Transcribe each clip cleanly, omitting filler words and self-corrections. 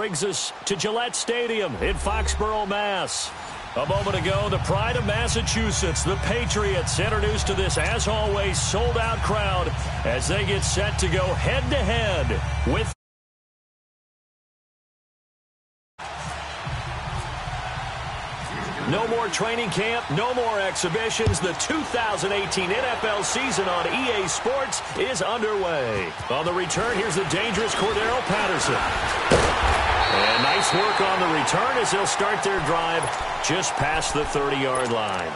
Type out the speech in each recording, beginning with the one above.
Brings us to Gillette Stadium in Foxborough, Mass. A moment ago, the pride of Massachusetts, the Patriots, introduced to this, as always, sold-out crowd as they get set to go head-to-head with... No more training camp, no more exhibitions. The 2018 NFL season on EA Sports is underway. On the return, here's the dangerous Cordero Patterson. And nice work on the return as they'll start their drive just past the 30-yard line.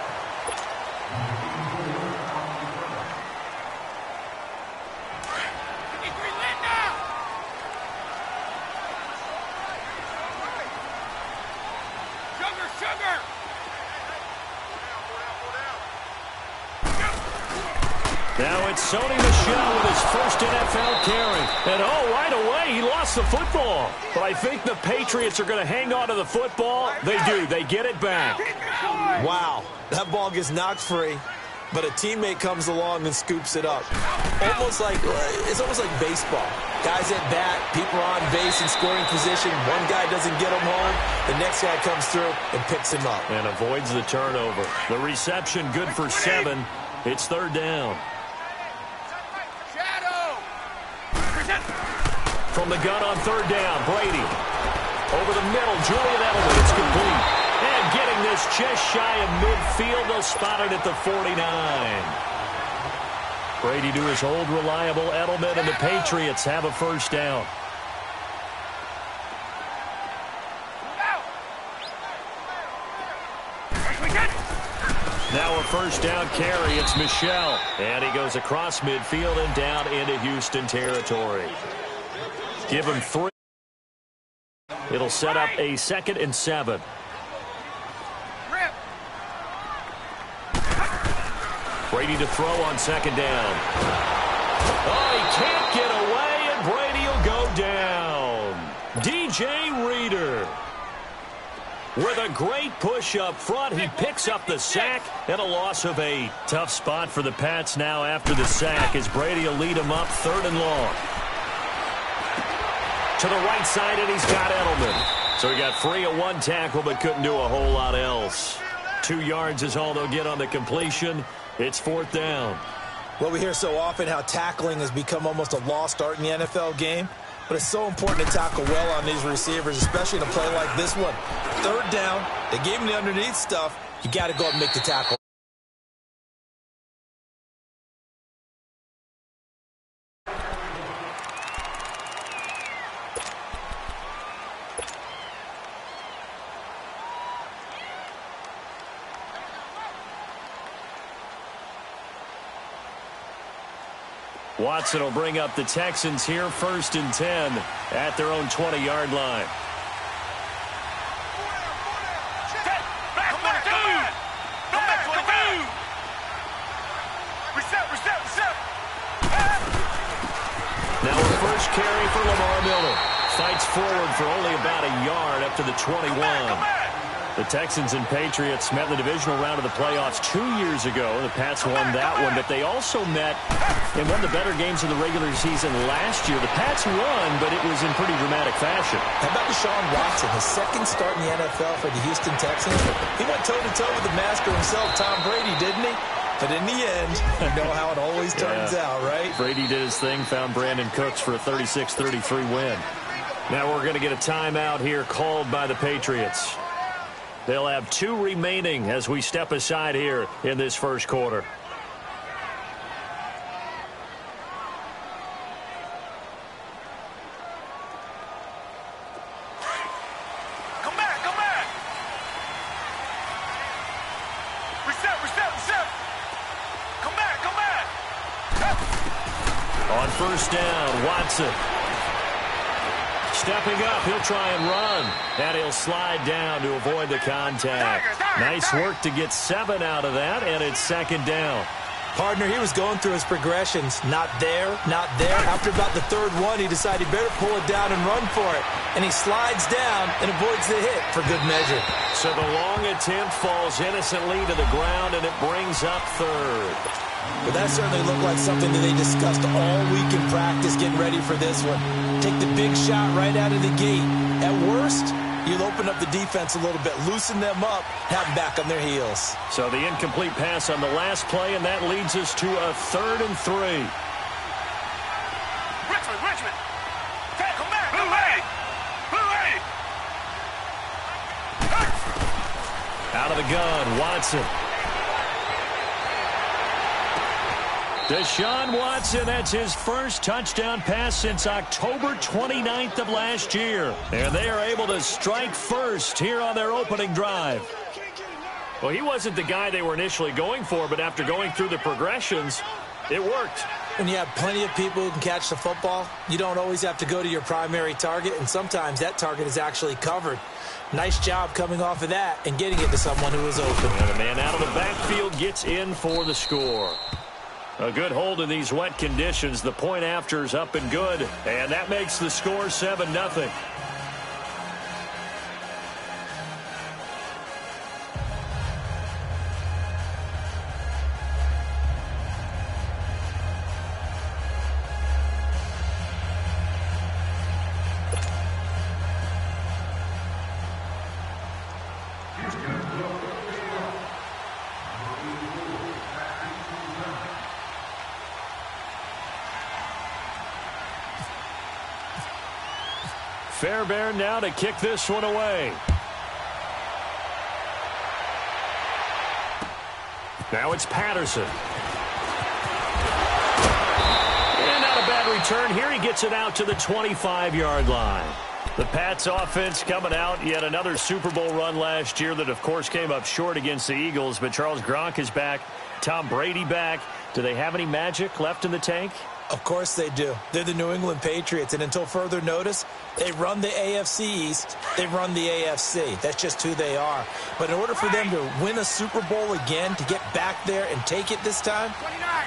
Now it's Sony Michel with his first NFL carry. And, right away, he lost the football. But I think the Patriots are going to hang on to the football. They do. They get it back. Wow. That ball gets knocked free, but a teammate comes along and scoops it up. It's almost like baseball. Guys at bat, people are on base in scoring position. One guy doesn't get him home. The next guy comes through and picks him up. And avoids the turnover. The reception good for 7. It's third down. From the gun on third down, Brady. Over the middle, Julian Edelman. It's complete. And getting this just shy of midfield. They'll spot it at the 49. Brady to his old reliable Edelman, and the Patriots have a first down. Now a first down carry. It's Michel. And he goes across midfield and down into Houston territory. Give him 3. It'll set up a 2nd and 7. Brady to throw on 2nd down. Oh, he can't get away, and Brady will go down. DJ Reader with a great push up front. He picks up the sack and a loss of 8. Tough spot for the Pats now after the sack as Brady will lead him up 3rd and long. To the right side, and he's got Edelman. So he got free of 1 tackle, but couldn't do a whole lot else. 2 yards is all they'll get on the completion. It's 4th down. Well, we hear so often how tackling has become almost a lost art in the NFL game. But it's so important to tackle well on these receivers, especially in a play like this one. 3rd down, they gave him the underneath stuff. You got to go and make the tackle. Watson will bring up the Texans here, 1st and 10 at their own 20-yard line. Now a first carry for Lamar Miller. Fights forward for only about a yard up to the 21. The Texans and Patriots met in the divisional round of the playoffs 2 years ago. The Pats won that one, but they also met in one of the better games of the regular season last year. The Pats won, but it was in pretty dramatic fashion. How about Deshaun Watson, his 2nd start in the NFL for the Houston Texans? He went toe-to-toe with the master himself, Tom Brady, didn't he? But in the end, you know how it always turns out, right? Brady did his thing, found Brandon Cooks for a 36-33 win. Now we're going to get a timeout here called by the Patriots. They'll have 2 remaining as we step aside here in this first quarter. Come back. Reset. Come back. On first down, Watson. Stepping up, he'll try and run. And he'll slide down to avoid the contact. Nice work to get 7 out of that, and it's 2nd down. Partner, he was going through his progressions. Not there. After about the 3rd one, he decided he better pull it down and run for it. And he slides down and avoids the hit for good measure. So the long attempt falls innocently to the ground, and it brings up 3rd. But that certainly looked like something that they discussed all week in practice getting ready for this one. Take the big shot right out of the gate. That open up the defense a little bit, loosen them up, have them back on their heels. So the incomplete pass on the last play, and that leads us to a 3rd and 3. Richmond. Come back. Blue way. Out of the gun, Watson. Deshaun Watson, that's his first touchdown pass since October 29th of last year. And they are able to strike first here on their opening drive. Well, he wasn't the guy they were initially going for, but after going through the progressions, it worked. When you have plenty of people who can catch the football, you don't always have to go to your primary target, and sometimes that target is actually covered. Nice job coming off of that and getting it to someone who is open. And the man out of the backfield gets in for the score. A good hold in these wet conditions. The point after is up and good, and that makes the score 7-0. Fairbairn now to kick this one away. Now it's Patterson. And not a bad return here. He gets it out to the 25-yard line. The Pats offense coming out. Yet another Super Bowl run last year that, of course, came up short against the Eagles. But Charles Gronk is back. Tom Brady back. Do they have any magic left in the tank? Of course they do. They're the New England Patriots, and until further notice, they run the AFC East, they run the AFC. That's just who they are. But in order for them to win a Super Bowl again, to get back there and take it this time,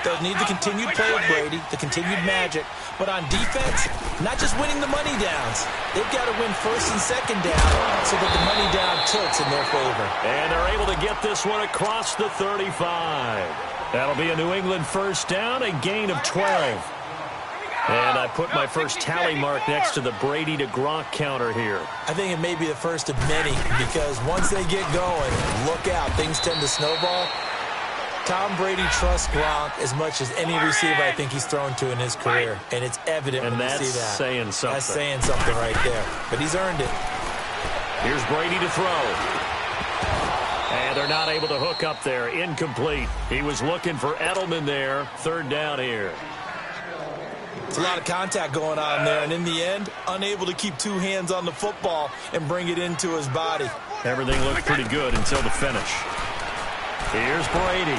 they'll need the continued play of Brady, the continued magic. But on defense, not just winning the money downs. They've got to win first and second down so that the money down tilts in their favor. And they're able to get this one across the 35. That'll be a New England first down, a gain of 12. And I put my first tally mark next to the Brady to Gronk counter here. I think it may be the first of many because once they get going, look out, things tend to snowball. Tom Brady trusts Gronk as much as any receiver I think he's thrown to in his career. And it's evident when you see that. And that's saying something. That's saying something right there. But he's earned it. Here's Brady to throw. And they're not able to hook up there. Incomplete. He was looking for Edelman there. 3rd down here. It's a lot of contact going on there. And in the end, unable to keep two hands on the football and bring it into his body. Everything looked pretty good until the finish. Here's Brady.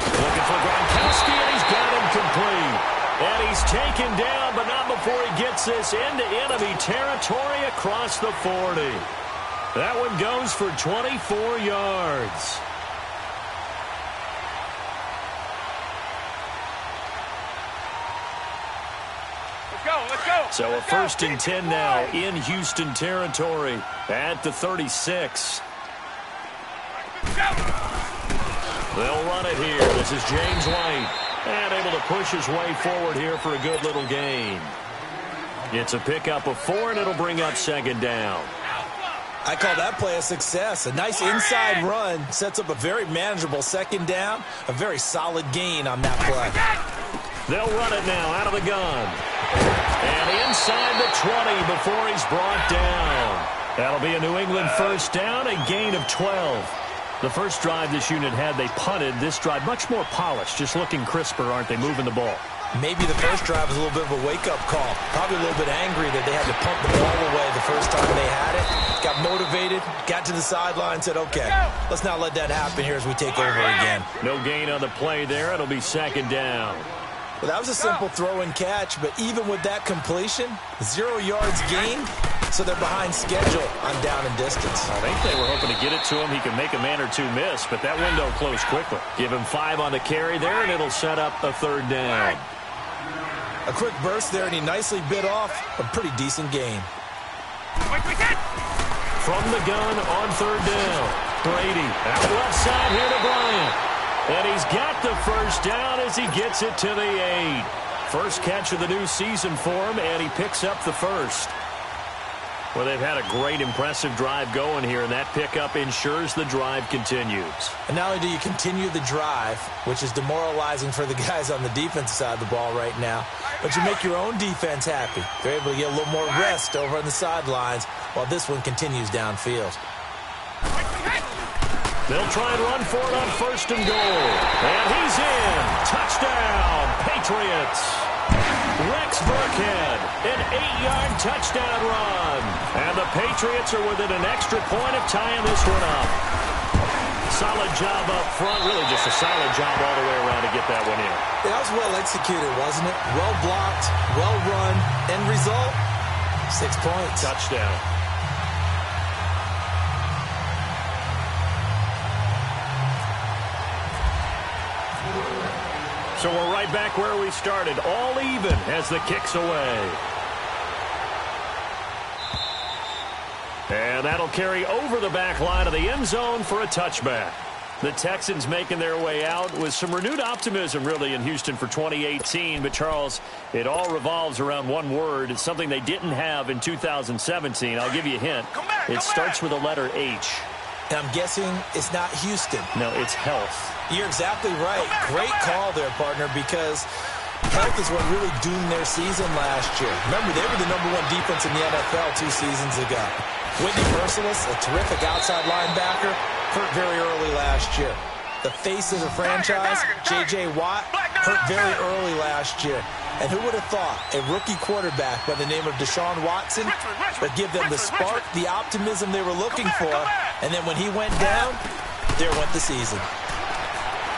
Looking for Gronkowski, and he's got him complete. And he's taken down, but not before he gets this into enemy territory across the 40. That one goes for 24 yards. Let's go. So a 1st and 10 now in Houston territory at the 36. They'll run it here. This is James White. And able to push his way forward here for a good little gain. It's a pickup of 4, and it'll bring up 2nd down. I call that play a success. A nice inside run sets up a very manageable 2nd down. A very solid gain on that play. They'll run it now out of the gun. And inside the 20 before he's brought down. That'll be a New England first down, a gain of 12. The first drive this unit had, they punted. This drive, much more polished, just looking crisper, aren't they, moving the ball? Maybe the first drive was a little bit of a wake-up call. Probably a little bit angry that they had to punt the ball away the first time they had it. Got motivated, got to the sideline, said, okay, let's not let that happen here as we take over again. No gain on the play there. It'll be 2nd down. Well, that was a simple throw and catch, but even with that completion, 0 yards gained, so they're behind schedule on down and distance. I think they were hoping to get it to him. He could make a man or two miss, but that window closed quickly. Give him 5 on the carry there, and it'll set up a 3rd down. A quick burst there, and he nicely bit off a pretty decent gain. From the gun on 3rd down. Brady out left side here to Bryant. And he's got the first down as he gets it to the 8. First catch of the new season for him, and he picks up the first. Well, they've had a great, impressive drive going here, and that pickup ensures the drive continues. And not only do you continue the drive, which is demoralizing for the guys on the defensive side of the ball right now, but you make your own defense happy. They're able to get a little more rest over on the sidelines while this one continues downfield. They'll try and run for it on 1st and goal. And he's in. Touchdown, Patriots. Rex Burkhead, an 8-yard touchdown run. And the Patriots are within an extra point of tying this one up. Solid job up front. Really just a solid job all the way around to get that one in. Yeah, that was well executed, wasn't it? Well blocked, well run. End result, 6 points. Touchdown. So we're right back where we started, all even as the kick's away. And that'll carry over the back line of the end zone for a touchback. The Texans making their way out with some renewed optimism, really, in Houston for 2018. But, Charles, it all revolves around one word. It's something they didn't have in 2017. I'll give you a hint. It starts with the letter H. And I'm guessing it's not Houston. No, it's health. You're exactly right. Great call there, partner, because health is what really doomed their season last year. Remember, they were the #1 defense in the NFL 2 seasons ago. Whitney Merciless, a terrific outside linebacker, hurt very early last year. The face of the franchise, J.J. Watt, hurt very early last year. And who would have thought a rookie quarterback by the name of Deshaun Watson would give them the spark, the optimism they were looking for, and then when he went down, there went the season.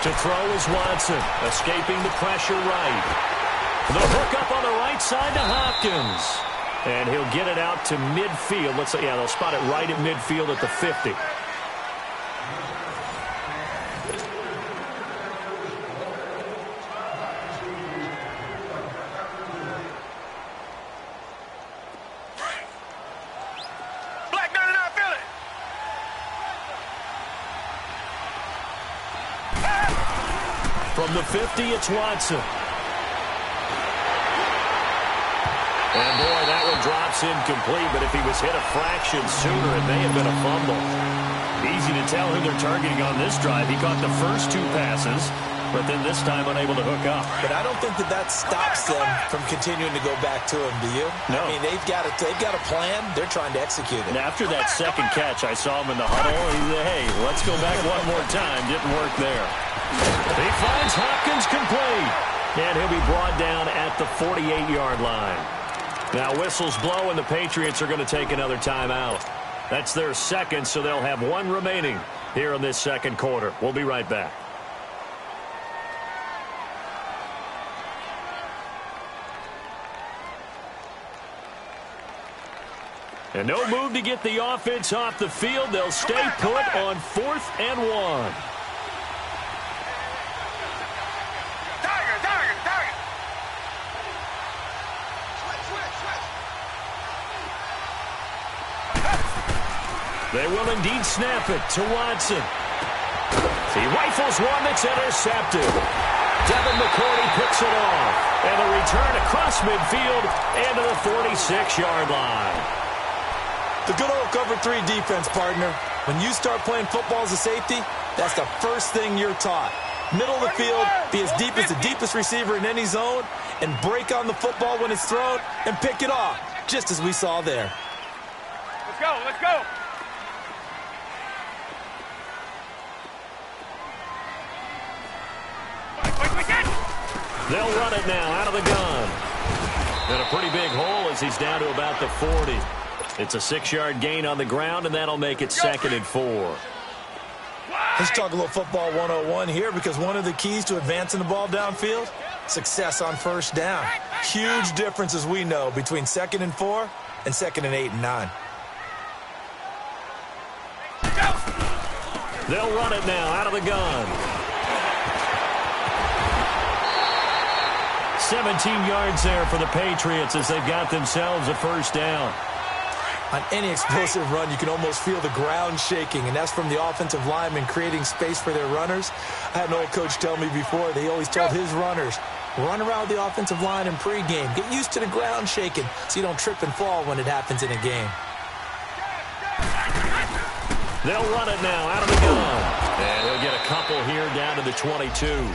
To throw is Watson, escaping the pressure right. The hook up on the right side to Hopkins. And he'll get it out to midfield. Let's say, yeah, they'll spot it right at midfield at the 50. From the 50, it's Watson. And, boy, that one drops incomplete, but if he was hit a fraction sooner, it may have been a fumble. Easy to tell who they're targeting on this drive. He caught the first 2 passes, but then this time unable to hook up. But I don't think that stops them from continuing to go back to him, do you? No. I mean, they've got a plan. They're trying to execute it. And after that second catch, I saw him in the huddle. He said, hey, let's go back one more time. Didn't work there. He finds Hopkins complete. And he'll be brought down at the 48-yard line. Now whistles blow, and the Patriots are going to take another timeout. That's their second, so they'll have 1 remaining here in this second quarter. We'll be right back. And no move to get the offense off the field. They'll stay put on 4th and 1. They will indeed snap it to Watson. He rifles one that's intercepted. Devin McCourty picks it off. And a return across midfield and to the 46-yard line. The good old cover 3 defense, partner. When you start playing football as a safety, that's the first thing you're taught. Middle of the field, be as deep as the deepest receiver in any zone, and break on the football when it's thrown and pick it off, just as we saw there. Let's go, let's go. They'll run it now out of the gun. And a pretty big hole as he's down to about the 40. It's a 6-yard gain on the ground, and that'll make it 2nd and 4. Let's talk a little football 101 here, because one of the keys to advancing the ball downfield, success on 1st down. Huge difference, as we know, between 2nd and 4 and 2nd and 8 and 9. They'll run it now out of the gun. 17 yards there for the Patriots as they've got themselves a 1st down. On any explosive run, you can almost feel the ground shaking, and that's from the offensive linemen creating space for their runners. I had an old coach tell me before, they always told his runners, run around the offensive line in pregame. Get used to the ground shaking so you don't trip and fall when it happens in a game. They'll run it now out of the gun. And he'll get a couple here down to the 22.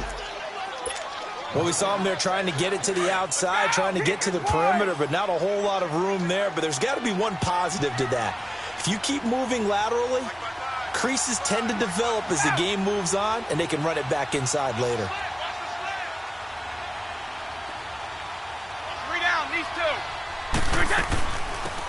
Well, we saw him there trying to get it to the outside, trying to get to the perimeter, but not a whole lot of room there. But there's got to be one positive to that. If you keep moving laterally, creases tend to develop as the game moves on, and they can run it back inside later. 3 down, these 2.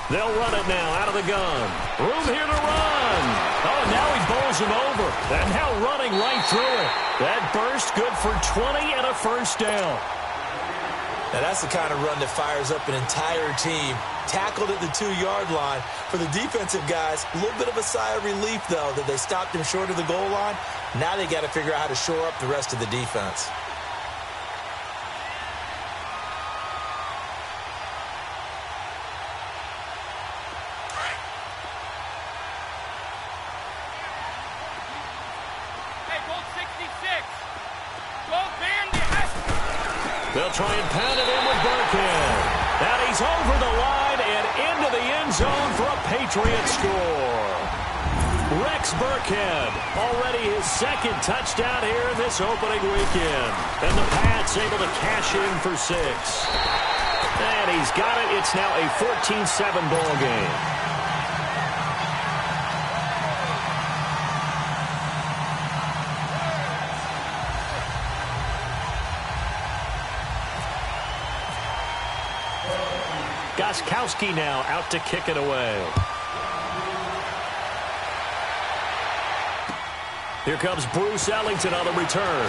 They'll run it now out of the gun. Room here to run. Oh, and now he bowls him over. And now running right through it. That burst good for 20 and a first down. Now that's the kind of run that fires up an entire team. Tackled at the 2-yard line. For the defensive guys, a little bit of a sigh of relief, though, that they stopped him short of the goal line. Now they got to figure out how to shore up the rest of the defense. They'll try and pound it in with Burkhead. And he's over the line and into the end zone for a Patriot score. Rex Burkhead, already his second touchdown here in this opening weekend. And the Pats able to cash in for 6. And he's got it. It's now a 14-7 ball game. Goskowski now out to kick it away. Here comes Bruce Ellington on the return.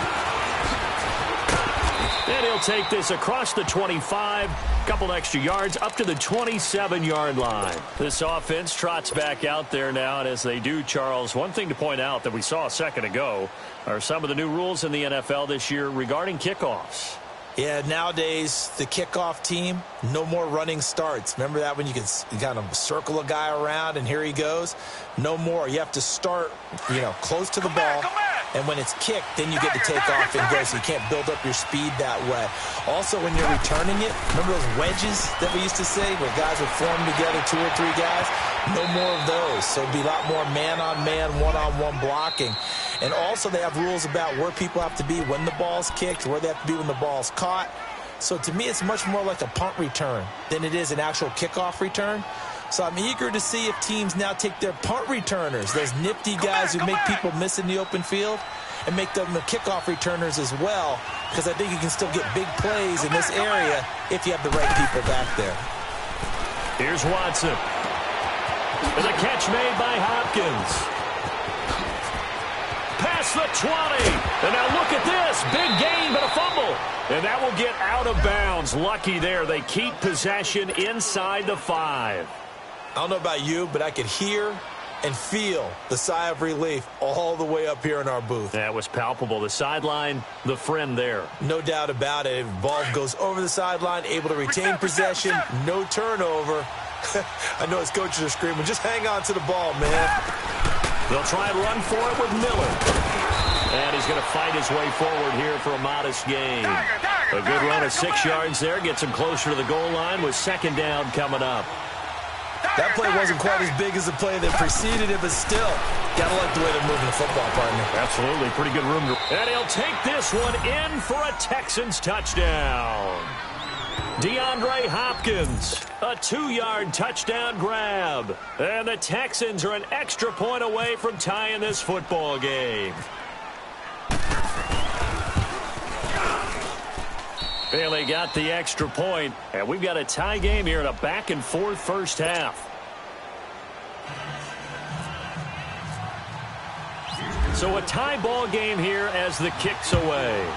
And he'll take this across the 25, couple extra yards up to the 27-yard line. This offense trots back out there now, and as they do, Charles, one thing to point out that we saw a second ago are some of the new rules in the NFL this year regarding kickoffs. Yeah, nowadays, the kickoff team, no more running starts. Remember that when you kind of circle a guy around and here he goes? No more. You have to start, close to the ball. And when it's kicked, then you get to take off and go, so you can't build up your speed that way. Also, when you're returning it, remember those wedges that we used to say where guys would form together, 2 or 3 guys? No more of those. So it'd be a lot more man-on-man, one-on-one blocking. And also they have rules about where people have to be when the ball's kicked, where they have to be when the ball's caught. So to me, it's much more like a punt return than it is an actual kickoff return. So I'm eager to see if teams now take their punt returners, those nifty guys who make people miss in the open field, and make them the kickoff returners as well, because I think you can still get big plays in this area if you have the right people back there. Here's Watson. And a catch made by Hopkins. Past the 20. And now look at this. Big gain, but a fumble. And that will get out of bounds. Lucky there. They keep possession inside the 5. I don't know about you, but I could hear and feel the sigh of relief all the way up here in our booth. That was palpable. The sideline, the friend there. No doubt about it. Ball goes over the sideline, able to retain possession, no turnover. I know his coaches are screaming, just hang on to the ball, man. They'll try and run for it with Miller. And he's going to fight his way forward here for a modest gain. A good run of 6 yards there. Gets him closer to the goal line with second down coming up. That play wasn't quite as big as the play that preceded it, but still, gotta like the way they're moving the football, partner. Absolutely. Pretty good room. And he'll take this one in for a Texans touchdown. DeAndre Hopkins, a 2-yard touchdown grab. And the Texans are an extra point away from tying this football game. Bailey got the extra point, and we've got a tie game here in a back-and-forth first half. So a tie ball game here as the kick's away.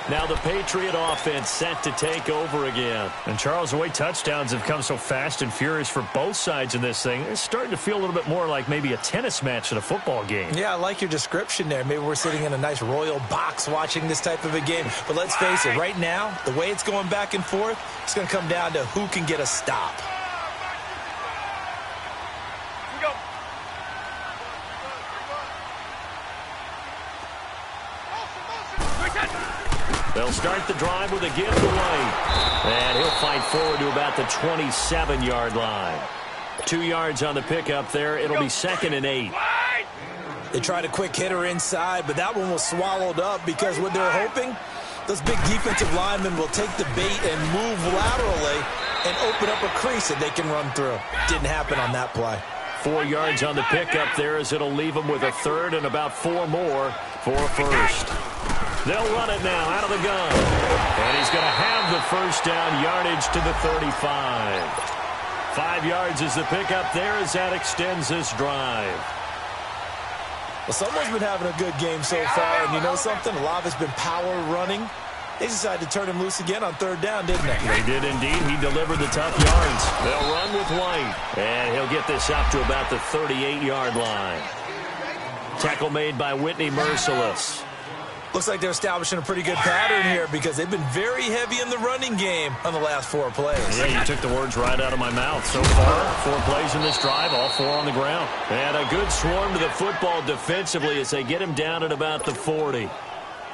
Now the Patriot offense set to take over again. And Charles, the way touchdowns have come so fast and furious for both sides in this thing, it's starting to feel a little bit more like maybe a tennis match than a football game. Yeah, I like your description there. Maybe we're sitting in a nice royal box watching this type of a game. But let's face it, right now, the way it's going back and forth, it's going to come down to who can get a stop. They'll They'll start the drive with a give to White. And he'll fight forward to about the 27-yard line. 2 yards on the pickup there. It'll be 2nd and 8. They tried a quick hitter inside, but that one was swallowed up because what they're hoping, those big defensive linemen will take the bait and move laterally and open up a crease that they can run through. Didn't happen on that play. 4 yards on the pickup there as it'll leave them with a 3rd and about 4 more for a 1st. They'll run it now out of the gun. And he's going to have the 1st down, yardage to the 35. 5 yards is the pickup there as that extends this drive. Well, someone's been having a good game so far, and you know something? A lot of it's been power running. They decided to turn him loose again on 3rd down, didn't they? They did indeed. He delivered the tough yards. They'll run with White, and he'll get this up to about the 38-yard line. Tackle made by Whitney Merciless. Looks like they're establishing a pretty good pattern here because they've been very heavy in the running game on the last 4 plays. Yeah, you took the words right out of my mouth. So far, 4 plays in this drive, all 4 on the ground. And a good swarm to the football defensively as they get him down at about the 40.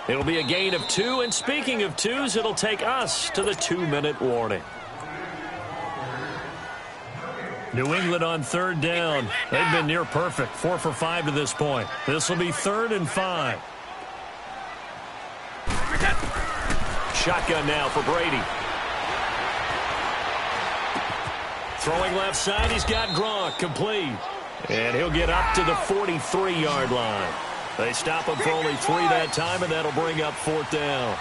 It'll be a gain of 2, and speaking of 2s, it'll take us to the 2-minute warning. New England on 3rd down. They've been near perfect, 4 for 5 to this point. This will be 3rd and 5. Shotgun now for Brady. Throwing left side, he's got Gronk, complete. And he'll get up to the 43-yard line. They stop him for only 3 that time, and that'll bring up 4th down.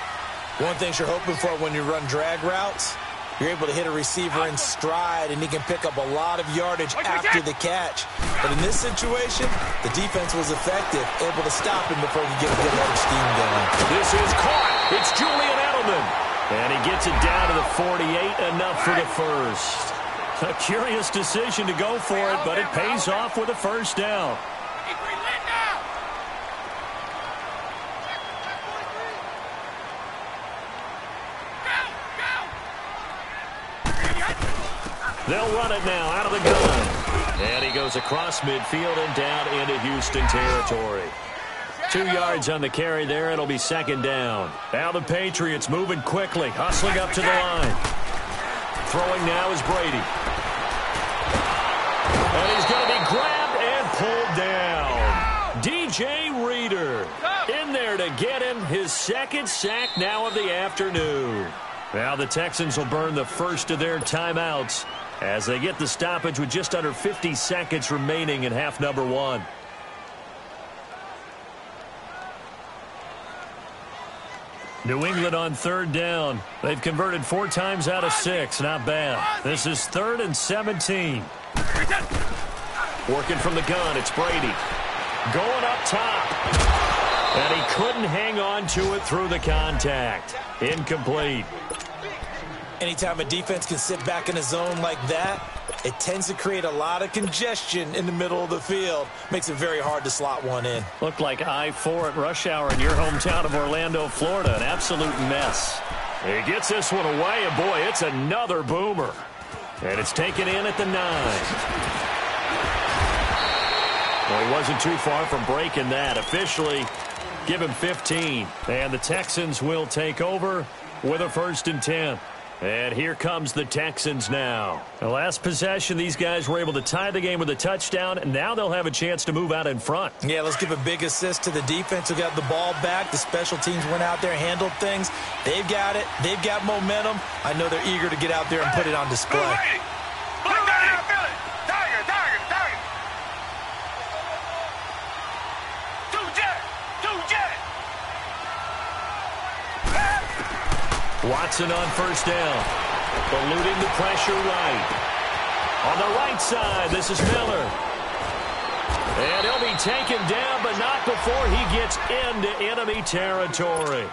One thing you're hoping for when you run drag routes, you're able to hit a receiver in stride, and he can pick up a lot of yardage after the catch. But in this situation, the defense was effective, able to stop him before he could get a good head of steam going. This is caught. It's Julian Edelman. And he gets it down to the 48, enough for the 1st. A curious decision to go for it, but it pays off with a 1st down. They'll run it now out of the gun. And he goes across midfield and down into Houston territory. 2 yards on the carry there. It'll be 2nd down. Now the Patriots moving quickly, hustling up to the line. Throwing now is Brady. And he's going to be grabbed and pulled down. DJ Reader in there to get him his 2nd sack now of the afternoon. Now the Texans will burn the 1st of their timeouts as they get the stoppage with just under 50 seconds remaining in half number 1. New England on 3rd down. They've converted 4 times out of 6. Not bad. This is 3rd and 17. Working from the gun, it's Brady. Going up top. And he couldn't hang on to it through the contact. Incomplete. Anytime a defense can sit back in a zone like that, it tends to create a lot of congestion in the middle of the field. Makes it very hard to slot one in. Looked like I-4 at rush hour in your hometown of Orlando, Florida. An absolute mess. He gets this one away, and boy, it's another boomer. And it's taken in at the 9. Well, he wasn't too far from breaking that. Officially, give him 15. And the Texans will take over with a 1st and 10. And here comes the Texans now. The last possession, these guys were able to tie the game with a touchdown, and now they'll have a chance to move out in front. Yeah, let's give a big assist to the defense who got the ball back. The special teams went out there, handled things. They've got it. They've got momentum. I know they're eager to get out there and put it on display. Watson on 1st down. Eluding the pressure right. On the right side, this is Miller. And he'll be taken down, but not before he gets into enemy territory.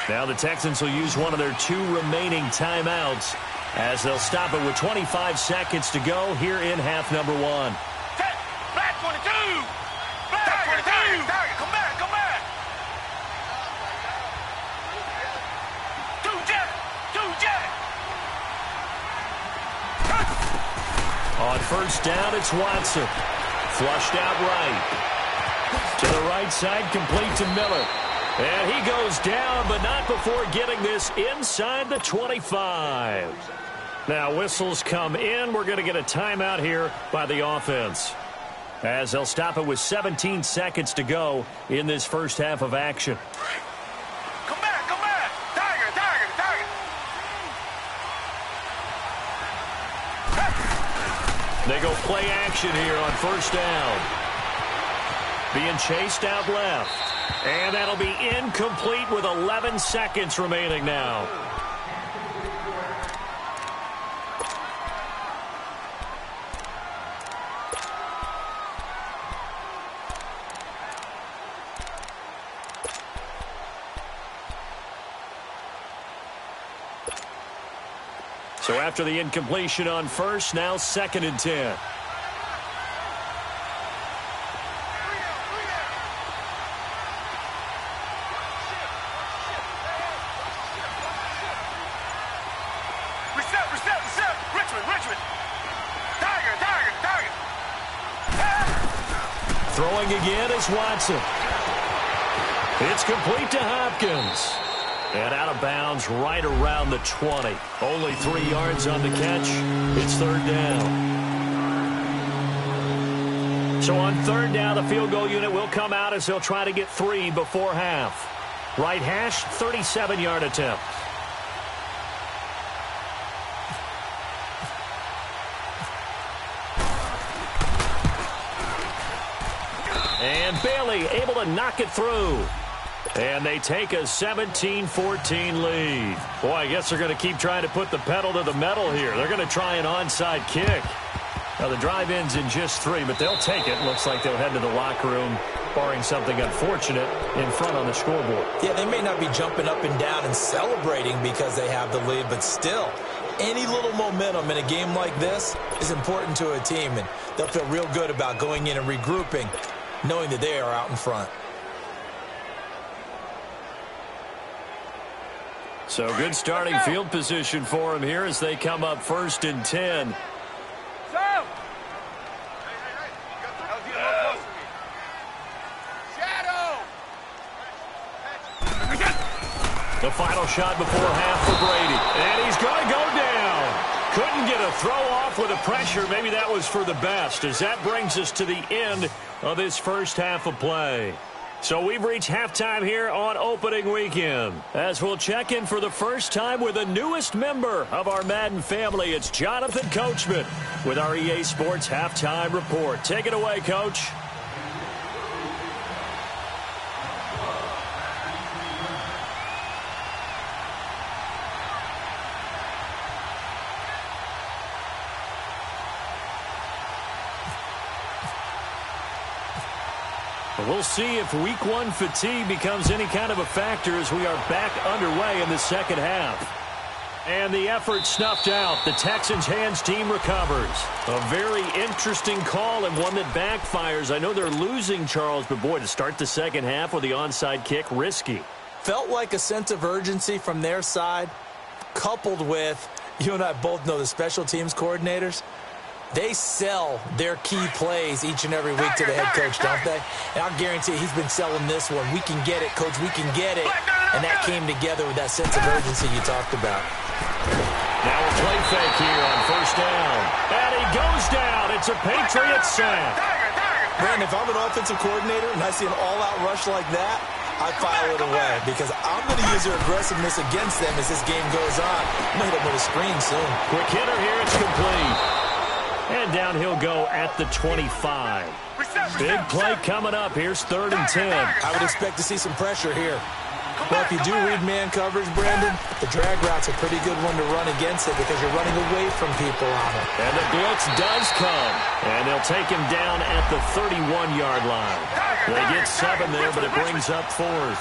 Now the Texans will use one of their 2 remaining timeouts as they'll stop it with 25 seconds to go here in half number 1. Flat 22! Flat 22! Come back, come back! 2 jet! On 1st down, it's Watson. Flushed out right. To the right side, complete to Miller. And he goes down, but not before getting this inside the 25. Now whistles come in. We're going to get a timeout here by the offense, as they'll stop it with 17 seconds to go in this first half of action. Come back, come back. Tiger, Tiger, Tiger. They go play action here on first down. Being chased out left. And that'll be incomplete with 11 seconds remaining now. So after the incompletion on first, now 2nd and 10. Throwing again is Watson. It's complete to Hopkins. And out of bounds right around the 20. Only 3 yards on the catch. It's 3rd down. So on 3rd down, the field goal unit will come out as they'll try to get 3 before half. Right hash, 37-yard attempt. And Bailey able to knock it through. And they take a 17-14 lead. Boy, I guess they're going to keep trying to put the pedal to the metal here. They're going to try an onside kick. Now, the drive ends in just 3, but they'll take it. Looks like they'll head to the locker room, barring something unfortunate, in front on the scoreboard. Yeah, they may not be jumping up and down and celebrating because they have the lead, but still, any little momentum in a game like this is important to a team, and they'll feel real good about going in and regrouping, knowing that they are out in front. So good starting field position for them here as they come up 1st and 10. The final shot before half for Brady. And he's going to go down. Couldn't get a throw off with the pressure. Maybe that was for the best, as that brings us to the end of this first half of play. So we've reached halftime here on opening weekend, as we'll check in for the first time with the newest member of our Madden family. It's Jonathan Coachman with our EA Sports Halftime Report. Take it away, Coach. We'll see if week 1 fatigue becomes any kind of a factor as we are back underway in the second half. And the effort snuffed out. The Texans' hands team recovers. A very interesting call and one that backfires. I know they're losing, Charles, but boy, to start the second half with the onside kick, risky. Felt like a sense of urgency from their side, coupled with, you and I both know the special teams coordinators, they sell their key plays each and every week to the head coach, don't they? And I'll guarantee he's been selling this one. We can get it, coach. We can get it. And that came together with that sense of urgency you talked about. Now a play fake here on first down. And he goes down. It's a Patriots sack. Brandon, if I'm an offensive coordinator and I see an all-out rush like that, I file it away because I'm going to use their aggressiveness against them as this game goes on. I'm going to hit them with a screen soon. Quick hitter here. It's complete. And down he'll go at the 25. Big play coming up. Here's 3rd and 10. I would expect to see some pressure here. Well, if you do read man coverage, Brandon, the drag route's a pretty good one to run against it because you're running away from people on it. And the blitz does come. And they'll take him down at the 31-yard line. They get 7 there, but it brings up 4th.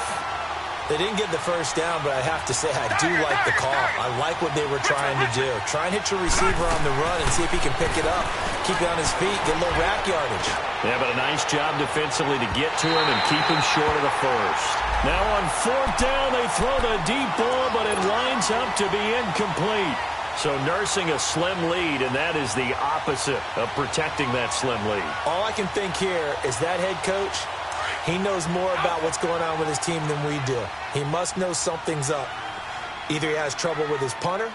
They didn't get the first down, but I have to say I do like the call. I like what they were trying to do. Try and hit your receiver on the run and see if he can pick it up. Keep it on his feet, get a little rack yardage. Yeah, but a nice job defensively to get to him and keep him short of the first. Now on 4th down, they throw the deep ball, but it lines up to be incomplete. So nursing a slim lead, and that is the opposite of protecting that slim lead. All I can think here is that head coach, He knows more about what's going on with his team than we do. He must know something's up. Either he has trouble with his punter,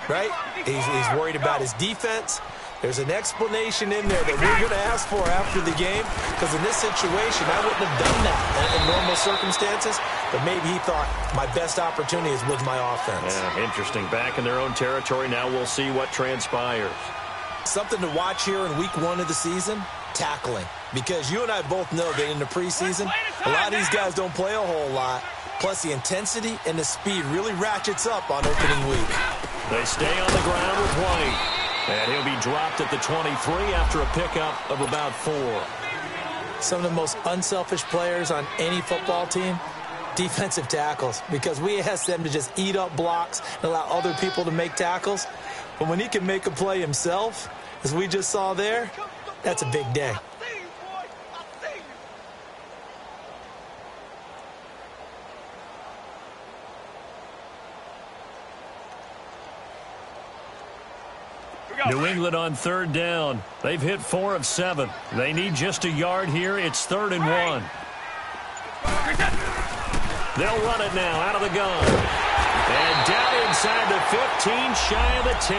right? He's worried about his defense. There's an explanation in there that we're going to ask for after the game, because in this situation, I wouldn't have done that in normal circumstances, but maybe he thought my best opportunity is with my offense. Yeah, interesting. Back in their own territory. Now we'll see what transpires. Something to watch here in week 1 of the season, tackling. Because you and I both know that in the preseason, a lot of these guys don't play a whole lot. Plus, the intensity and the speed really ratchets up on opening week. They stay on the ground with White. And he'll be dropped at the 23 after a pickup of about 4. Some of the most unselfish players on any football team, defensive tackles, because we ask them to just eat up blocks and allow other people to make tackles. But when he can make a play himself, as we just saw there, that's a big day. New England on 3rd down. They've hit 4 of 7. They need just a yard here. It's 3rd and 1. They'll run it now out of the gun. And down inside the 15, shy of the 10.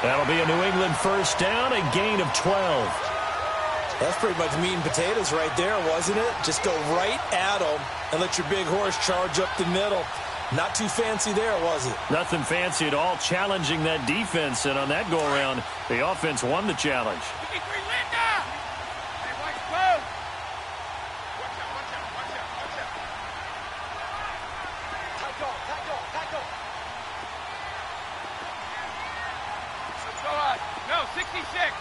That'll be a New England first down, a gain of 12. That's pretty much meat and potatoes right there, wasn't it? Just go right at them and let your big horse charge up the middle. Not too fancy there, was it? Nothing fancy at all, challenging that defense. And on that go-around, the offense won the challenge. No, 66.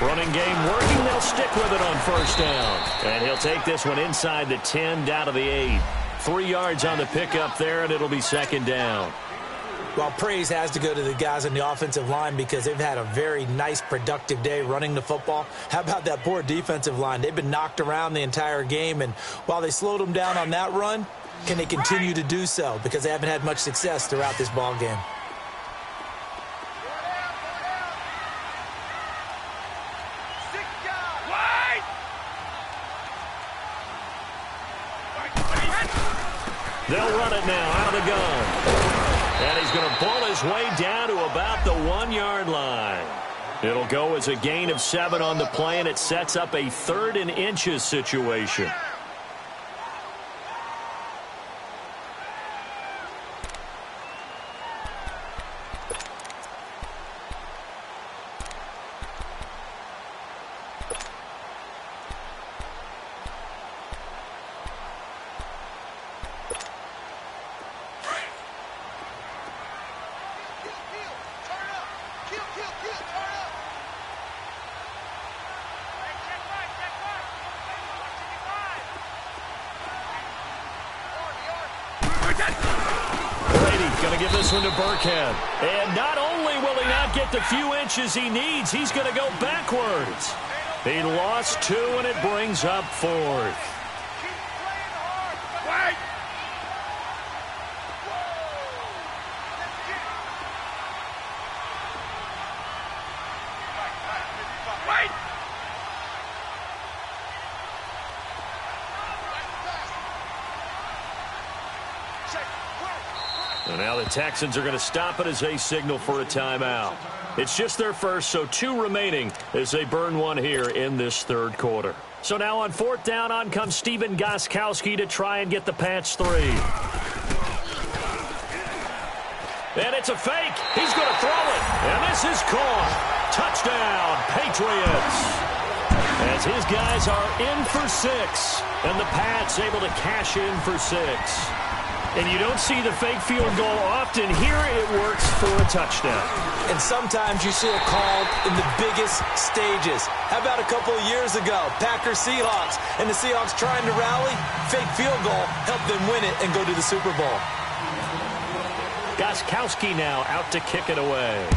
Running game working. They'll stick with it on first down. And he'll take this one inside the 10, down to the 8. 3 yards on the pickup there, and it'll be 2nd down. Well, praise has to go to the guys on the offensive line because they've had a very nice, productive day running the football. How about that poor defensive line? They've been knocked around the entire game, and while they slowed them down on that run, can they continue to do so? Because they haven't had much success throughout this ball game. They'll run it now out of the gun. And he's going to pull his way down to about the 1-yard line. It'll go as a gain of 7 on the play, and it sets up a 3rd and inches situation. Going to give this one to Burkhead. And not only will he not get the few inches he needs, he's going to go backwards. He lost 2, and it brings up 4th. And now the Texans are going to stop it as they signal for a timeout. It's just their first, so 2 remaining as they burn 1 here in this 3rd quarter. So now on 4th down, on comes Stephen Gostkowski to try and get the Pats 3. And it's a fake. He's going to throw it. And this is caught. Touchdown, Patriots. As his guys are in for 6. And the Pats able to cash in for 6. And you don't see the fake field goal often. Here it works for a touchdown. And sometimes you see it called in the biggest stages. How about a couple of years ago, Packers-Seahawks, and the Seahawks trying to rally? Fake field goal helped them win it and go to the Super Bowl. Gostkowski now out to kick it away.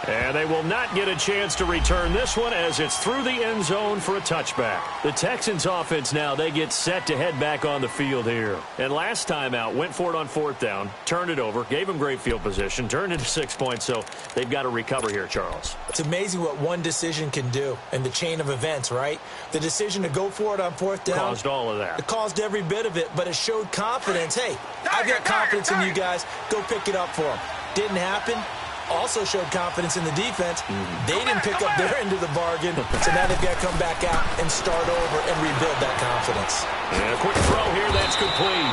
And they will not get a chance to return this one as it's through the end zone for a touchback. The Texans offense now, they get set to head back on the field here. And last time out, went for it on 4th down, turned it over, gave them great field position, turned into 6 points, so they've got to recover here, Charles. It's amazing what one decision can do in the chain of events, right? The decision to go for it on 4th down. Caused all of that. It caused every bit of it, but it showed confidence. Hey, I've got confidence in you guys. Go pick it up for them. Didn't happen. Also showed confidence in the defense. They didn't pick up their end of the bargain, so now they've got to come back out and start over and rebuild that confidence. And a quick throw here, that's complete.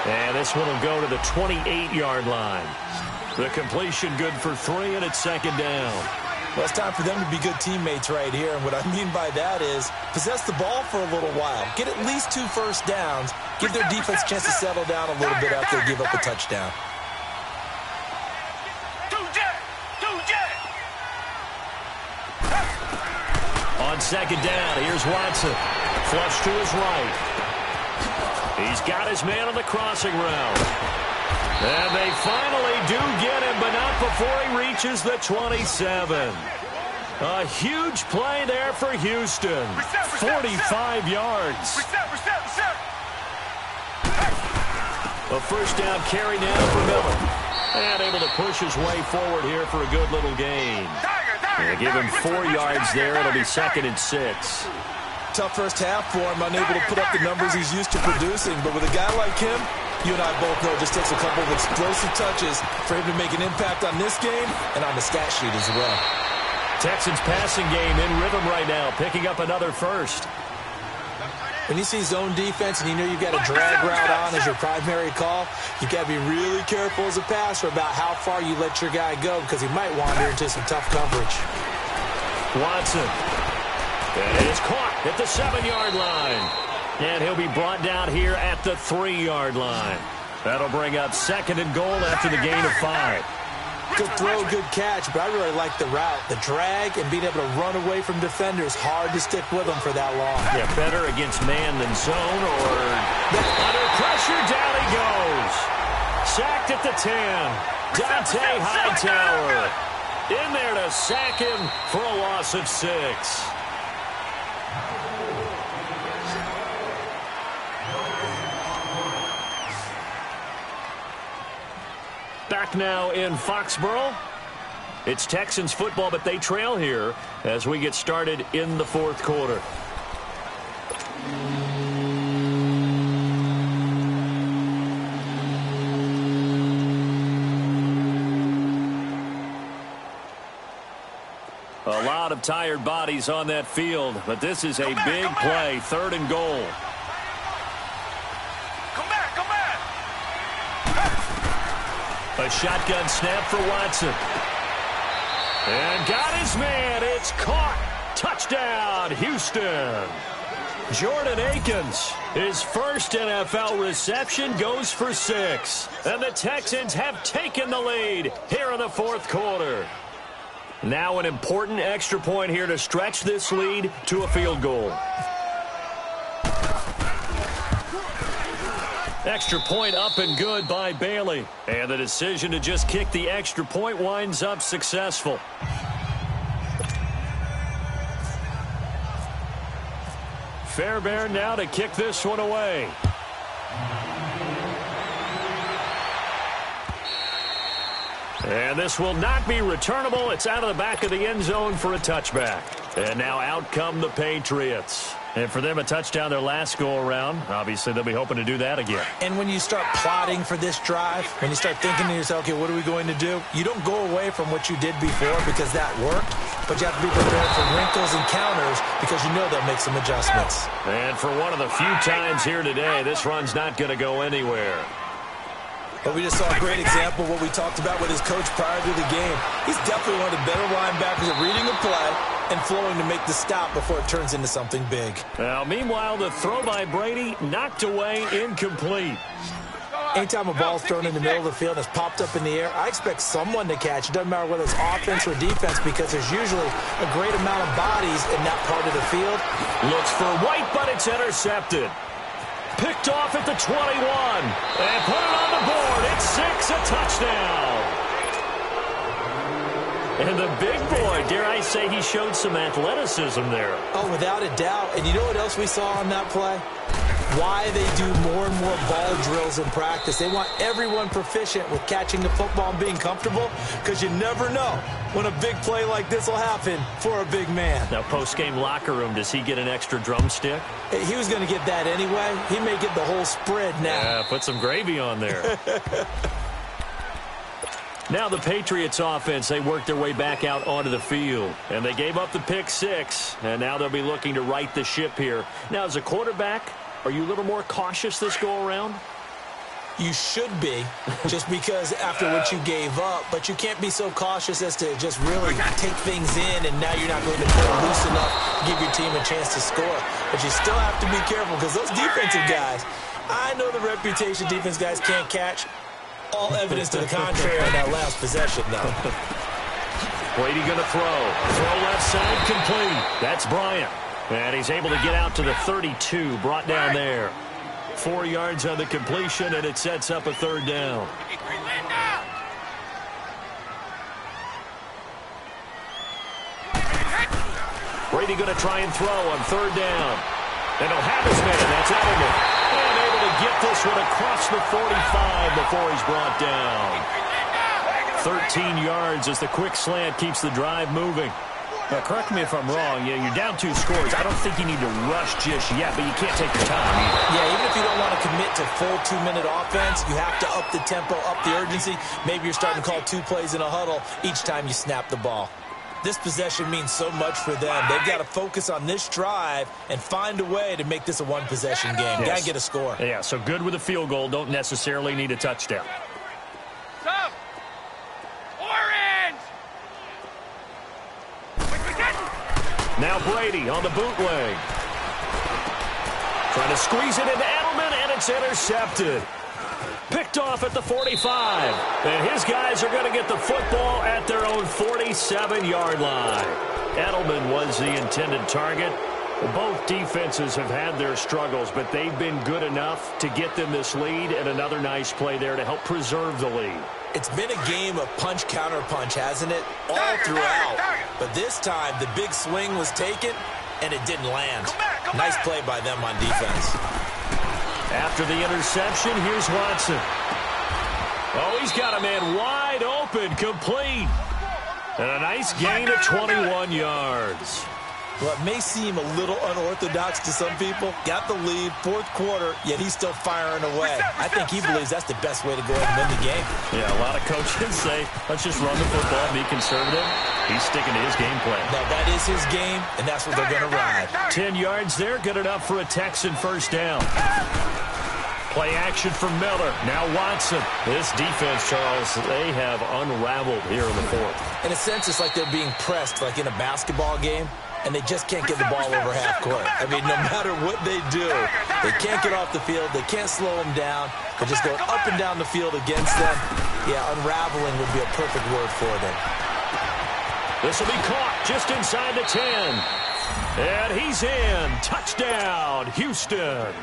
And this one will go to the 28-yard line. The completion good for 3, and it's 2nd down. Well, it's time for them to be good teammates right here, and what I mean by that is possess the ball for a little while. Get at least 2 first downs. Give their defense a chance to settle down a little bit after they give up a touchdown. On 2nd down, here's Watson. Flush to his right. He's got his man on the crossing route. And they finally do get him, but not before he reaches the 27. A huge play there for Houston. 45 yards. A first down carry now for Miller. And able to push his way forward here for a good little gain. They give him 4 yards there. It'll be 2nd and 6. Tough first half for him, unable to put up the numbers he's used to producing. But with a guy like him, you and I both know it just takes a couple of explosive touches for him to make an impact on this game and on the stat sheet as well. Texans passing game in rhythm right now, picking up another first. When you see zone defense and you know you've got a drag route on as your primary call, you've got to be really careful as a passer about how far you let your guy go because he might wander into some tough coverage. Watson. And it is caught at the 7-yard line. And he'll be brought down here at the 3-yard line. That'll bring up 2nd and goal after the gain of 5. Good throw, good catch, but I really like the route. The drag and being able to run away from defenders, hard to stick with them for that long. Yeah, better against man than zone or under pressure, down he goes. Sacked at the 10. Dante Hightower in there to sack him for a loss of 6. Back now in Foxborough. It's Texans football, but they trail here as we get started in the 4th quarter. A lot of tired bodies on that field, but this is a big play, 3rd and goal. A shotgun snap for Watson. And got his man. It's caught. Touchdown, Houston. Jordan Akins, his first NFL reception, goes for 6. And the Texans have taken the lead here in the 4th quarter. Now an important extra point here to stretch this lead to a field goal. Extra point up and good by Bailey. And the decision to just kick the extra point winds up successful. Fairbairn now to kick this one away. And this will not be returnable. It's out of the back of the end zone for a touchback. And now out come the Patriots. And for them, a touchdown their last go-around. Obviously, they'll be hoping to do that again. And when you start plotting for this drive, when you start thinking to yourself, okay, what are we going to do? You don't go away from what you did before because that worked, but you have to be prepared for wrinkles and counters because you know they'll make some adjustments. And for one of the few times here today, this run's not going to go anywhere. But we just saw a great example of what we talked about with his coach prior to the game. He's definitely one of the better linebackers at reading a play and flowing to make the stop before it turns into something big. Now, meanwhile, the throw by Brady knocked away, incomplete. Anytime a ball's thrown in the middle of the field and it's popped up in the air, I expect someone to catch. It doesn't matter whether it's offense or defense because there's usually a great amount of bodies in that part of the field. Looks for White, but it's intercepted. Picked off at the 21. And put it on the board. It's 6, a touchdown. And the big boy, dare I say, he showed some athleticism there. Oh, without a doubt. And you know what else we saw on that play? Why they do more and more ball drills in practice. They want everyone proficient with catching the football and being comfortable, because you never know when a big play like this will happen for a big man. Now, post-game locker room, does he get an extra drumstick? He was going to get that anyway. He may get the whole spread now. Yeah, put some gravy on there. Now the Patriots offense, they worked their way back out onto the field. And they gave up the pick 6. And now they'll be looking to right the ship here. Now, as a quarterback, are you a little more cautious this go-around? You should be, just because after what you gave up. But you can't be so cautious as to just really take things in, and now you're not going to play loose enough to give your team a chance to score. But you still have to be careful, because those defensive guys, I know the reputation defense guys can't catch. All evidence to the contrary on that last possession, though. Brady going to throw. Throw left side, complete. That's Bryant. And he's able to get out to the 32, brought down there. 4 yards on the completion, and it sets up a 3rd down. Brady going to try and throw on 3rd down. And he'll have his man. That's Edelman. And able to get this one across the 45 before he's brought down. 13 yards as the quick slant keeps the drive moving. Now, correct me if I'm wrong. Yeah, you're down 2 scores. I don't think you need to rush just yet, but you can't take your time either. Yeah, even if you don't want to commit to full 2-minute offense, you have to up the tempo, up the urgency. Maybe you're starting to call 2 plays in a huddle each time you snap the ball. This possession means so much for them. They've got to focus on this drive and find a way to make this a one-possession game. Got to get a score. Yeah, so good with a field goal. Don't necessarily need a touchdown. Now Brady on the bootleg. Trying to squeeze it into Edelman, and it's intercepted. Picked off at the 45. And his guys are going to get the football at their own 47-yard line. Edelman was the intended target. Both defenses have had their struggles, but they've been good enough to get them this lead, and another nice play there to help preserve the lead. It's been a game of punch-counter-punch, hasn't it? All throughout. But this time, the big swing was taken, and it didn't land. Nice play by them on defense. After the interception, here's Watson. Oh, he's got a man wide open, complete. And a nice gain of 21 yards. Well, it may seem a little unorthodox to some people. Got the lead, 4th quarter, yet he's still firing away. I think he believes that's the best way to go ahead and win the game. Yeah, a lot of coaches say, let's just run the football, be conservative. He's sticking to his game plan. Now, that is his game, and that's what they're going to ride. 10 yards there, good enough for a Texan 1st down. Play action for Miller. Now Watson. This defense, Charles, they have unraveled here in the 4th. In a sense, it's like they're being pressed, like in a basketball game. And they just can't get the ball over half court. I mean, no matter what they do, they can't get off the field. They can't slow them down. They're just going up and down the field against them. Yeah, unraveling would be a perfect word for them. This will be caught just inside the 10. And he's in. Touchdown, Houston.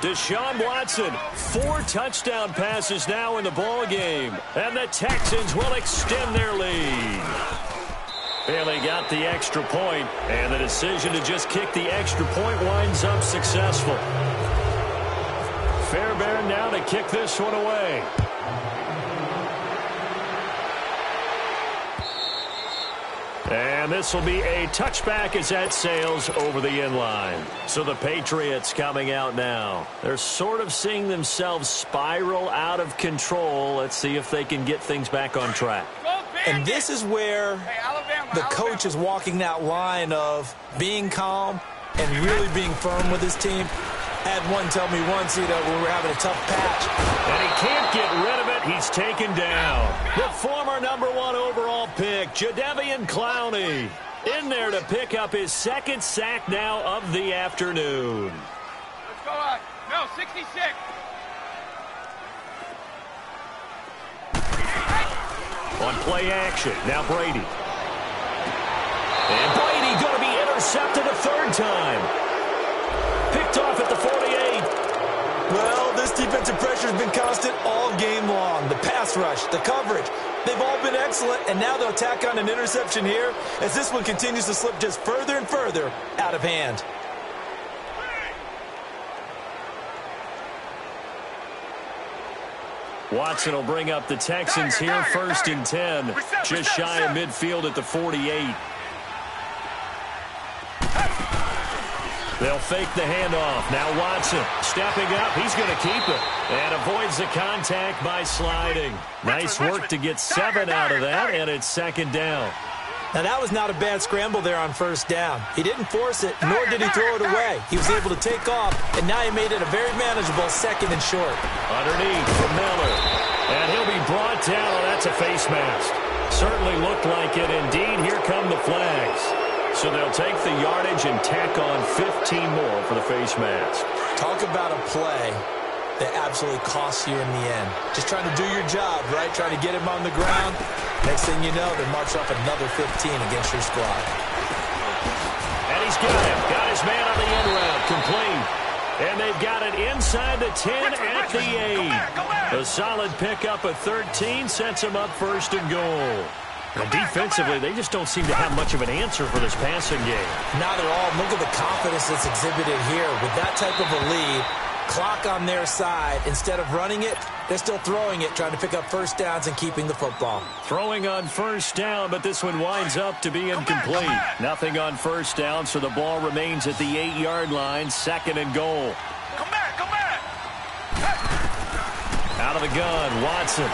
Deshaun Watson, 4 touchdown passes now in the ball game. And the Texans will extend their lead. And they got the extra point, and the decision to just kick the extra point winds up successful. Fairbairn now to kick this one away. And this will be a touchback as that sails over the end line. So the Patriots coming out now. They're sort of seeing themselves spiral out of control. Let's see if they can get things back on track. And this is where the coach is walking that line of being calm and really being firm with his team. Had one tell me once, when we were having a tough patch. And he can't get rid of it. He's taken down. The former #1 overall pick, Jadeveon Clowney, in there to pick up his 2nd sack now of the afternoon. Let's go on. No, 66. On play action, now Brady. And Brady going to be intercepted a 3rd time. Picked off at the 48. Well, this defensive pressure has been constant all game long. The pass rush, the coverage. they've all been excellent, and now they'll tack on an interception here as this one continues to slip just further and further out of hand. Watson will bring up the Texans here, 1st and 10, just shy of midfield at the 48. They'll fake the handoff. Now Watson stepping up. He's going to keep it and avoids the contact by sliding. Nice work to get 7 out of that, and it's 2nd down. Now, that was not a bad scramble there on 1st down. He didn't force it, nor did he throw it away. He was able to take off, and now he made it a very manageable 2nd and short. Underneath for Miller. And he'll be brought down. Oh, that's a face mask. Certainly looked like it. Indeed, here come the flags. So they'll take the yardage and tack on 15 more for the face mask. Talk about a play that absolutely costs you in the end. Just trying to do your job, right? Trying to get him on the ground. Next thing you know, they march off another 15 against your squad. And he's got him. Got his man on the end route. Complete. And they've got it inside the 10 at the 8. A solid pickup of 13 sets them up 1st and goal. And defensively, they just don't seem to have much of an answer for this passing game. Not at all. Look at the confidence that's exhibited here. With that type of a lead, clock on their side, instead of running it, they're still throwing it, trying to pick up 1st downs and keeping the football. Throwing on 1st down, but this one winds up to be incomplete. Nothing on 1st down, so the ball remains at the 8-yard line, 2nd and goal. Come back, come back. Out of the gun, Watson.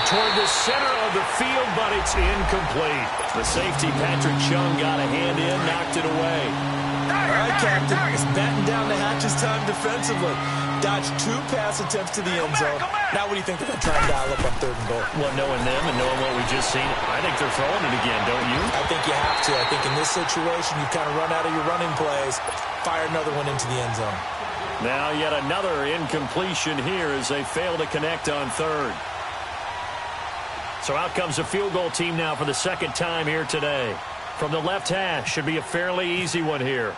Toward the center of the field, but it's incomplete. The safety, Patrick Chung, got a hand in, knocked it away. All right, Captain, it's batten down the hatches time defensively. Dodged 2 pass attempts to the end zone. Now what do you think they're going to try and dial up on 3rd and goal? Well, knowing them and knowing what we just seen, I think they're throwing it again, don't you? I think you have to. I think in this situation, you kind of run out of your running plays, fire another one into the end zone. Now yet another incompletion here as they fail to connect on 3rd. So out comes the field goal team now for the 2nd time here today. From the left hash, should be a fairly easy one here.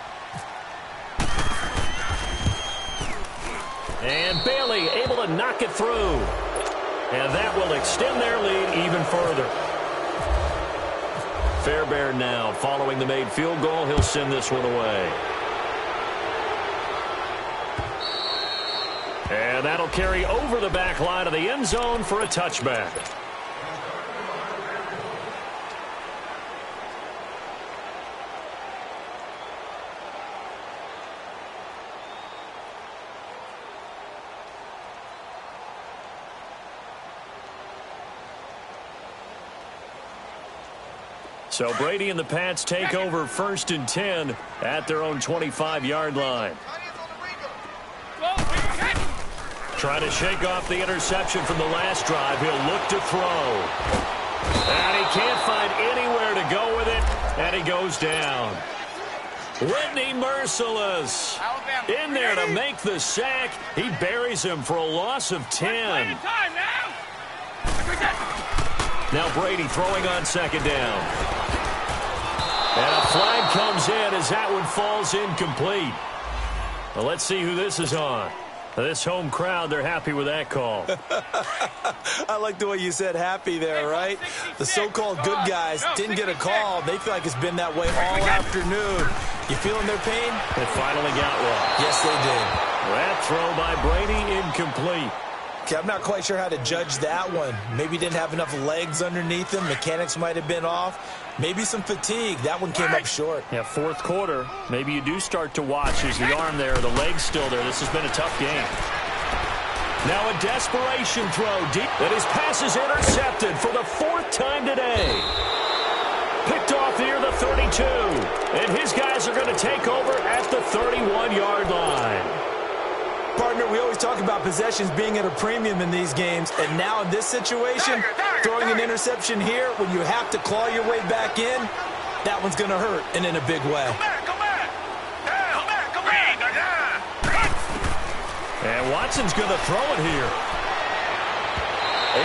And Bailey able to knock it through. And that will extend their lead even further. Fairbairn now following the made field goal. He'll send this one away. And that'll carry over the back line of the end zone for a touchback. So Brady and the Pats take over 1st and 10 at their own 25-yard line. Trying to shake off the interception from the last drive. He'll look to throw. And he can't find anywhere to go with it. And he goes down. Whitney Merciless in there to make the sack. He buries him for a loss of 10. Now Brady throwing on 2nd down. And a flag comes in as that one falls incomplete. Well, let's see who this is on. This home crowd, they're happy with that call. I like the way you said happy there, right? The so-called good guys didn't get a call. They feel like it's been that way all afternoon. You feeling their pain? They finally got one. Yes, they did. That throw by Brady incomplete. Okay, I'm not quite sure how to judge that one. Maybe didn't have enough legs underneath him. Mechanics might have been off. Maybe some fatigue. That one came up short. Yeah, 4th quarter. Maybe you do start to watch. Is the arm there, the leg's still there. This has been a tough game. Now a desperation throw deep. And his pass is intercepted for the 4th time today. Picked off near the 32. And his guys are going to take over at the 31-yard line. Partner, we always talk about possessions being at a premium in these games, and now in this situation, throwing an interception here when you have to claw your way back in, that one's going to hurt, and in a big way. And Watson's going to throw it here.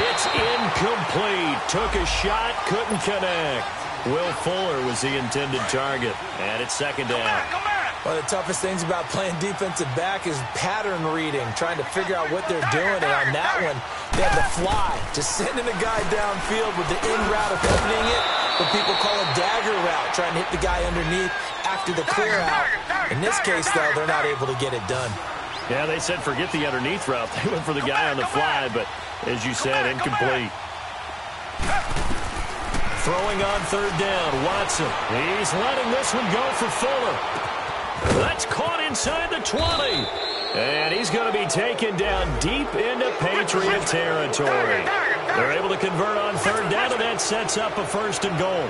It's incomplete. Took a shot, couldn't connect. Will Fuller was the intended target, and it's 2nd down. One of the toughest things about playing defensive back is pattern reading, trying to figure out what they're doing. And on that one, They had the fly, just sending a guy downfield with the in route of opening it, what people call a dagger route, trying to hit the guy underneath after the clear out. In this case, though, they're not able to get it done. Yeah, they said forget the underneath route. They went for the guy on the fly, but as you said, incomplete. Throwing on third down, Watson. He's letting this one go for Fuller. That's caught inside the 20. And he's going to be taken down deep into Patriot territory. They're able to convert on third down, and that sets up a 1st and goal.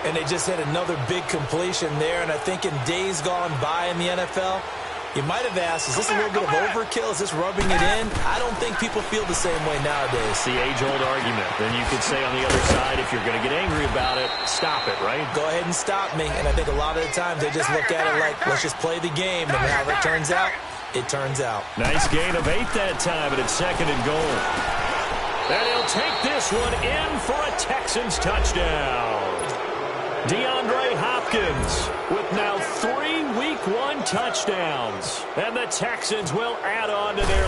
And they just had another big completion there, and I think in days gone by in the NFL, you might have asked, is this a little bit of overkill? Is this rubbing it in? I don't think people feel the same way nowadays. It's the age-old argument. Then you could say on the other side, if you're going to get angry about it, stop it, right? Go ahead and stop me. And I think a lot of the times they just look at it like, let's just play the game. And however it turns out, it turns out. Nice gain of 8 that time, but it's 2nd and goal. And he'll take this one in for a Texans touchdown. DeAndre Hopkins with now 3 Week 1 touchdowns. And the Texans will add on to their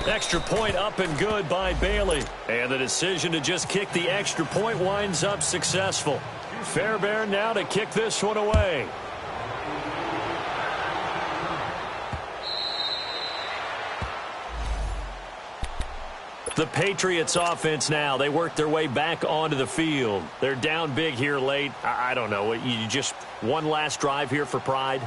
lead. Extra point up and good by Bailey. And the decision to just kick the extra point winds up successful. Fairbairn now to kick this one away. The Patriots offense now, they work their way back onto the field. They're down big here late. I don't know. You just one last drive here for pride?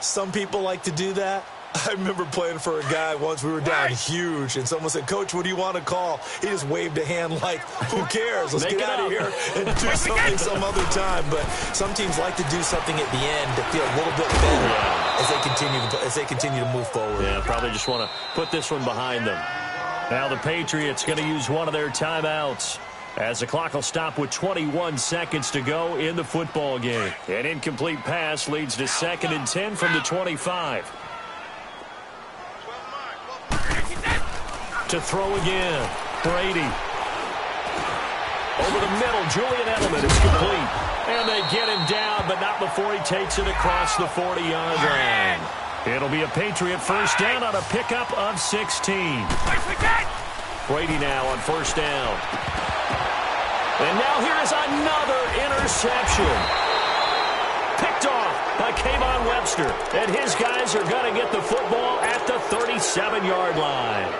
Some people like to do that. I remember playing for a guy once. We were down huge, and someone said, Coach, what do you want to call? He just waved a hand like, who cares? Let's get out of here and do something some other time. But some teams like to do something at the end to feel a little bit better as they continue to move forward. Yeah, probably just want to put this one behind them. Now the Patriots going to use one of their timeouts as the clock will stop with 21 seconds to go in the football game. An incomplete pass leads to 2nd and 10 from the 25. To throw again, Brady. Over the middle, Julian Edelman is complete. And they get him down, but not before he takes it across the 40-yard line. It'll be a Patriot 1st down on a pickup of 16. Brady now on 1st down. And now here is another interception. Picked off by Kayvon Webster. And his guys are going to get the football at the 37-yard line.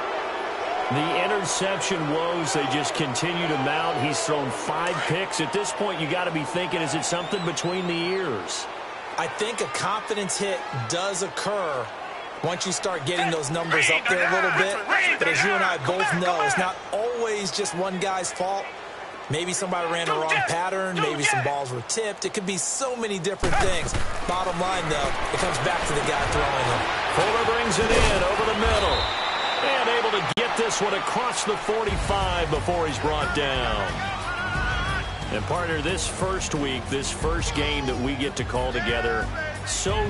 The interception woes, they just continue to mount. He's thrown 5 picks. At this point, you got to be thinking, is it something between the ears? I think a confidence hit does occur once you start getting those numbers up there a little bit. But as you and I both know, it's not always just one guy's fault. Maybe somebody ran the wrong pattern. Maybe some balls were tipped. It could be so many different things. Bottom line, though, it comes back to the guy throwing them. Fuller brings it in over the middle. And able to get this one across the 45 before he's brought down. And partner, this first week, this first game that we get to call together, so